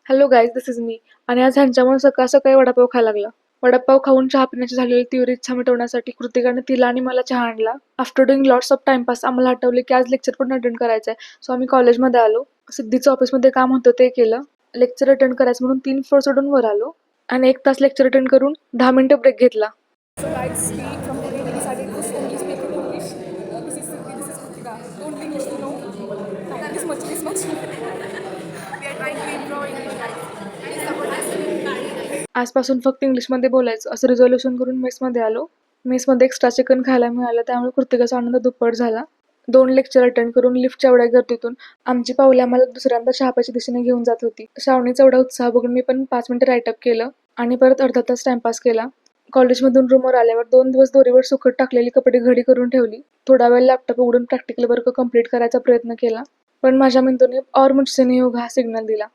Hello guys, this is me. आणि आज ह्यांच्यामुळे सकाळ सकाळी वडापाव खायला लागला. वडापाव खाऊन चहा पिण्याची झालेली तीव्र इच्छा मिटवण्यासाठी कृतिकाने तिला आणि मला चहा आणला. After doing lots of timepass आम्हाला आठवले की आज लेक्चर पण अटेंड करायचं आहे. सो आम्ही कॉलेजमध्ये आलो. सिद्धीचं ऑफिसमध्ये काम होतं ते केलं. लेक्चर अटेंड करायचं म्हणून 3 फ्लोअर सोडून वर आलो आणि 1 तास लेक्चर अटेंड करून 10 मिनिटं ब्रेक घेतला. So guys, we from today we decided to only speak in English. This is Siddhi, this is Kritika. Don't English, you know. This much, this much. We are trying to improve English, guys. Please support us. आजपासून फक्त इंग्लिशमध्ये बोलायचं असं resolution करून मेसमध्ये आलो. मेसमध्ये extra chicken खायला मिळालं, त्यामुळे कृतिकाचा आनंद दुप्पट झाला. 2 लेक्चर अटेंड करून लिफ्टच्या एवढ्या गर्दीतून आमची पावले आम्हाला दुसऱ्यांदा शहापाच्या दिशेने घेऊन जात होती. श्रावणीचा एवढा उत्साह बघून मी पण 5 मिनिटं राईटअप केलं आणि परत अर्धा तास टाइमपास केला. कॉलेजमधून रूमवर आल्यावर 2 दिवस दोरीवर सुकत टाकलेली कपडे घडी करून ठेवली. थोडा वेळ लॅपटॉप उघडून प्रॅक्टिकल वर्क कंप्लीट करायचा प्रयत्न केला, पण माझ्या मेंदूने और मुझसे नहीं होगा हा सिग्नल दिला.